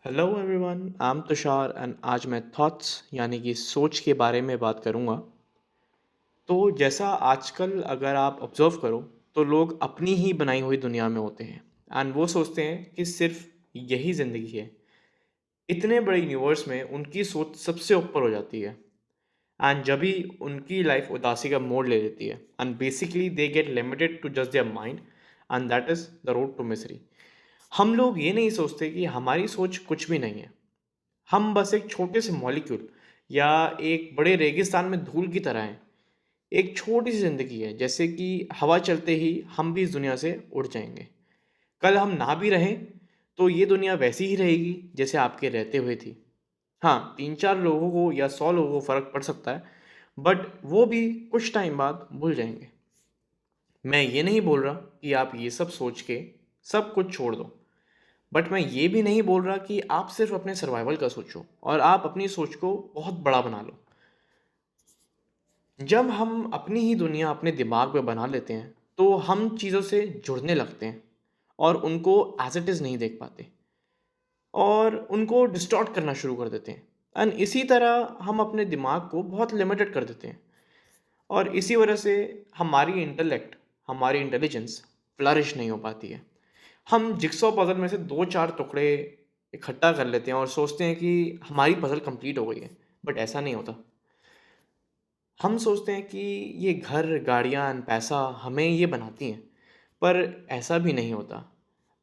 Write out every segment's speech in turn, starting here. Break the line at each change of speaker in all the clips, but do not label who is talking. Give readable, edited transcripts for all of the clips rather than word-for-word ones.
Hello everyone, I am Tushar and आज मैं thoughts यानी कि सोच के बारे में बात करूँगा। तो जैसा आजकल अगर आप ऑब्ज़र्व करो तो लोग अपनी ही बनाई हुई दुनिया में होते हैं एंड वो सोचते हैं कि सिर्फ यही ज़िंदगी है। इतने बड़े यूनिवर्स में उनकी सोच सबसे ऊपर हो जाती है एंड जब भी उनकी लाइफ उदासी का मोड़ ले लेती है and basically they get limited to just their mind and that is the road to misery. हम लोग ये नहीं सोचते कि हमारी सोच कुछ भी नहीं है। हम बस एक छोटे से मॉलिक्यूल या एक बड़े रेगिस्तान में धूल की तरह हैं। एक छोटी सी ज़िंदगी है, जैसे कि हवा चलते ही हम भी इस दुनिया से उड़ जाएंगे। कल हम ना भी रहें तो ये दुनिया वैसी ही रहेगी जैसे आपके रहते हुए थी। हाँ, 3-4 लोगों को या 100 लोगों को फ़र्क पड़ सकता है, बट वो भी कुछ टाइम बाद भूल जाएंगे। मैं ये नहीं बोल रहा कि आप ये सब सोच के सब कुछ छोड़ दो, बट मैं ये भी नहीं बोल रहा कि आप सिर्फ अपने सर्वाइवल का सोचो और आप अपनी सोच को बहुत बड़ा बना लो। जब हम अपनी ही दुनिया अपने दिमाग में बना लेते हैं तो हम चीज़ों से जुड़ने लगते हैं और उनको एज इट इज़ नहीं देख पाते और उनको डिस्टॉर्ट करना शुरू कर देते हैं। एंड इसी तरह हम अपने दिमाग को बहुत लिमिटेड कर देते हैं और इसी वजह से हमारी इंटेलेक्ट, हमारी इंटेलिजेंस फ्लरिश नहीं हो पाती है। हम जिक्सॉ पज़ल में से 2-4 टुकड़े इकट्ठा कर लेते हैं और सोचते हैं कि हमारी पज़ल कंप्लीट हो गई है, बट ऐसा नहीं होता। हम सोचते हैं कि ये घर, गाड़ियाँ एंड पैसा हमें ये बनाती हैं, पर ऐसा भी नहीं होता।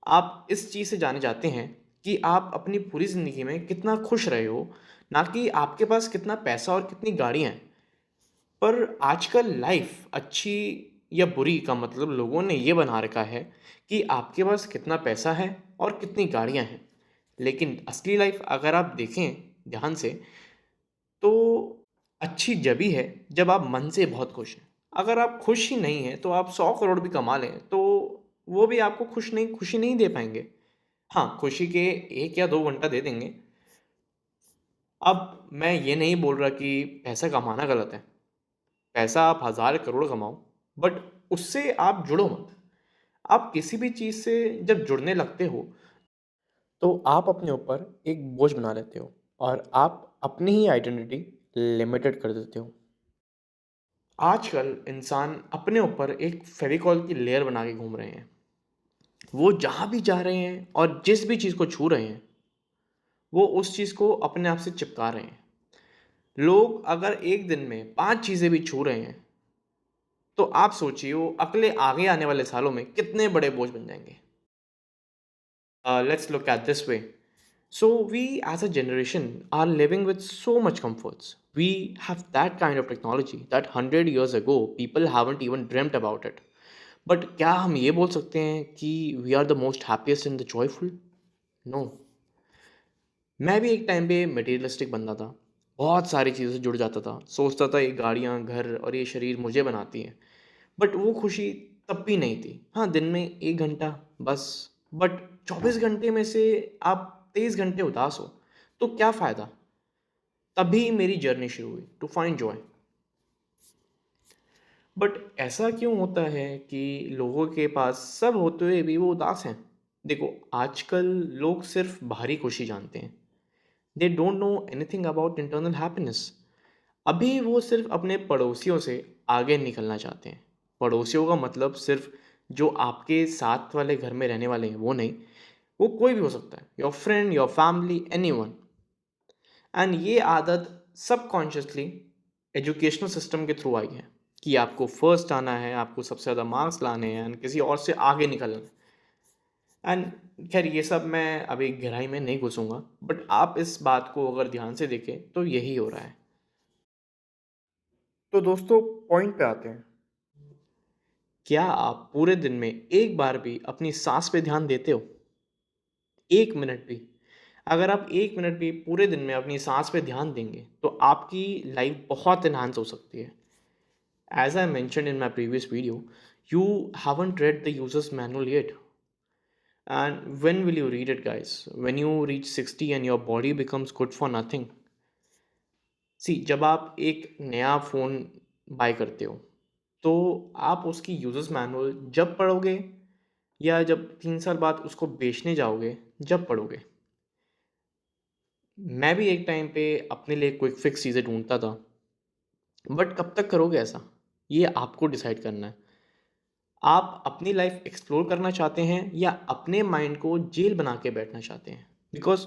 आप इस चीज़ से जाने जाते हैं कि आप अपनी पूरी ज़िंदगी में कितना खुश रहे हो, ना कि आपके पास कितना पैसा और कितनी गाड़ियाँ हैं। पर आजकल लाइफ अच्छी या बुरी का मतलब लोगों ने ये बना रखा है कि आपके पास कितना पैसा है और कितनी गाड़ियां हैं। लेकिन असली लाइफ अगर आप देखें ध्यान से तो अच्छी जभी है जब आप मन से बहुत खुश हैं। अगर आप खुश ही नहीं हैं तो आप 100 करोड़ भी कमा लें तो वो भी आपको खुशी नहीं दे पाएंगे। हाँ, खुशी के 1 या 2 घंटा दे देंगे। अब मैं ये नहीं बोल रहा कि पैसा कमाना गलत है। पैसा आप 1000 करोड़ कमाओ, बट उससे आप जुड़ो मत। आप किसी भी चीज़ से जब जुड़ने लगते हो तो आप अपने ऊपर एक बोझ बना लेते हो और आप अपनी ही आइडेंटिटी लिमिटेड कर देते हो। आजकल इंसान अपने ऊपर एक फेविकॉल की लेयर बना के घूम रहे हैं। वो जहाँ भी जा रहे हैं और जिस भी चीज़ को छू रहे हैं वो उस चीज़ को अपने आप से चिपका रहे हैं। लोग अगर एक दिन में 5 चीज़ें भी छू रहे हैं तो आप सोचिए वो अगले आगे आने वाले सालों में कितने बड़े बोझ बन जाएंगे। Let's look at this way. So we as a generation are living with so much comforts. We have that kind of technology that 100 years ago people haven't even dreamt about it. But क्या हम ये बोल सकते हैं कि we are the most happiest and the joyful? No. मैं भी एक टाइम पे मटेरियलिस्टिक बंदा था। बहुत सारी चीज़ों से जुड़ जाता था। सोचता था ये गाड़ियाँ, घर और ये शरीर मुझे बनाती हैं। बट वो खुशी तब भी नहीं थी। हाँ, दिन में 1 घंटा बस। बट 24 घंटे में से आप 23 घंटे उदास हो, तो क्या फ़ायदा? तभी मेरी जर्नी शुरू हुई टू फाइंड जॉय। बट ऐसा क्यों होता है कि लोगों के पास सब होते हुए भी वो उदास हैं? देखो, आजकल लोग सिर्फ़ बाहरी खुशी जानते हैं। They don't know anything about internal happiness. अभी वो सिर्फ़ अपने पड़ोसियों से आगे निकलना चाहते हैं। पड़ोसियों का मतलब सिर्फ़ जो आपके साथ वाले घर में रहने वाले हैं, वो नहीं। वो कोई भी हो सकता है, your friend, your family, anyone. And ये आदत सबकॉन्शियसली एजुकेशनल सिस्टम के थ्रू आई है कि आपको फर्स्ट आना है, आपको सबसे ज़्यादा मार्क्स लाने हैं एंड किसी और से आगे निकलना है। एंड खैर ये सब मैं अभी गहराई में नहीं घुसूंगा, बट आप इस बात को अगर ध्यान से देखें तो यही हो रहा है। तो दोस्तों, पॉइंट पे आते हैं। क्या आप पूरे दिन में एक बार भी अपनी सांस पे ध्यान देते हो? 1 मिनट भी? अगर आप 1 मिनट भी पूरे दिन में अपनी सांस पे ध्यान देंगे तो आपकी लाइफ बहुत इन्हांस हो सकती है। As I mentioned in my previous video, you haven't read the user's manual yet. And when will you read it, guys? When you reach 60 and your body becomes good for nothing. सी, जब आप एक नया phone bye करते हो तो आप उसकी users manual जब पढ़ोगे या जब 3 साल बाद उसको बेचने जाओगे जब पढ़ोगे? मैं भी एक टाइम पे अपने लिए क्विक फिक्स चीज़ें ढूंढता था, बट कब तक करोगे ऐसा? ये आपको डिसाइड करना है। आप अपनी लाइफ एक्सप्लोर करना चाहते हैं या अपने माइंड को जेल बना के बैठना चाहते हैं? बिकॉज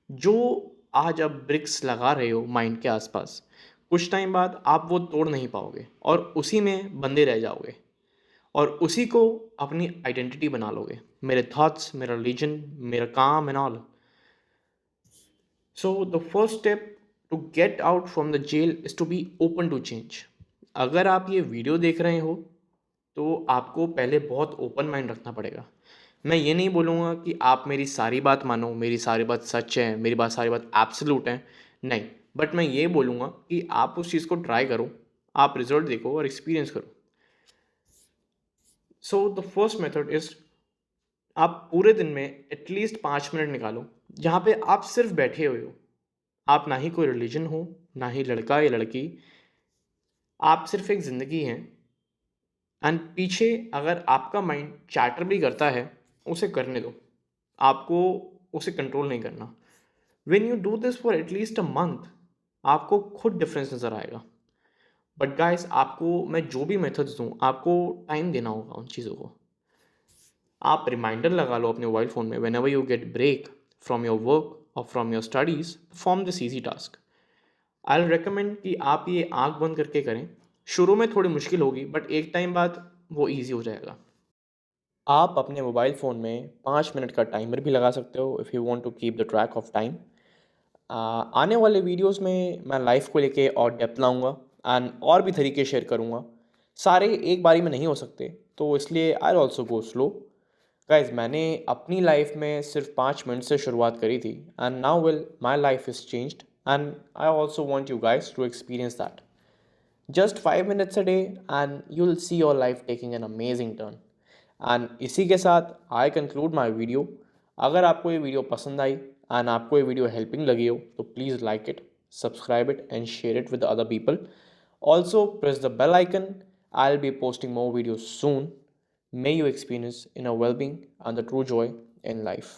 जो आज आप ब्रिक्स लगा रहे हो माइंड के आसपास, कुछ टाइम बाद आप वो तोड़ नहीं पाओगे और उसी में बंधे रह जाओगे और उसी को अपनी आइडेंटिटी बना लोगे। मेरे थॉट्स, मेरा रिलीजन, मेरा काम and all. So the first step to get out from the jail is to be open to change. अगर आप ये वीडियो देख रहे हो तो आपको पहले बहुत ओपन माइंड रखना पड़ेगा। मैं ये नहीं बोलूँगा कि आप मेरी सारी बात मानो, मेरी सारी बात सच है, मेरी बात सारी बात एब्सोल्यूट है, नहीं। बट मैं ये बोलूँगा कि आप उस चीज़ को ट्राई करो, आप रिजल्ट देखो और एक्सपीरियंस करो। सो द फर्स्ट मेथड इज़, आप पूरे दिन में एटलीस्ट 5 मिनट निकालो जहाँ पे आप सिर्फ बैठे हुए हो। आप ना ही कोई रिलीजन हो, ना ही लड़का या लड़की, आप सिर्फ एक ज़िंदगी हैं। एंड पीछे अगर आपका माइंड चैटर भी करता है, उसे करने दो, आपको उसे कंट्रोल नहीं करना। When you do this for at least a month, आपको खुद डिफरेंस नज़र आएगा। बट गाइस, आपको मैं जो भी मेथड्स दूँ, आपको टाइम देना होगा उन चीज़ों को। आप रिमाइंडर लगा लो अपने मोबाइल फ़ोन में, whenever you get break from your work और from your studies, perform this easy task. I will recommend कि आप ये आंख बंद करके करें। शुरू में थोड़ी मुश्किल होगी, बट एक टाइम बाद वो ईजी हो जाएगा। आप अपने मोबाइल फ़ोन में 5 मिनट का टाइमर भी लगा सकते हो if you want to keep the track of time. आने वाले वीडियोस में मैं लाइफ को लेके और डेप्थ लाऊंगा एंड और भी तरीके शेयर करूंगा। सारे एक बारी में नहीं हो सकते, तो इसलिए I also go slow. Guys, मैंने अपनी लाइफ में सिर्फ 5 मिनट से शुरुआत करी थी and now will my life is changed and I also want you guys to experience that. Just 5 minutes a day and you'll see your life taking an amazing turn। And इसी के साथ I conclude my video. अगर आपको ये video पसंद आई and आपको ये video helping लगी हो तो please like it, subscribe it and share it with other people. Also press the bell icon. I will be posting more videos soon. May you experience inner well-being and the true joy in life.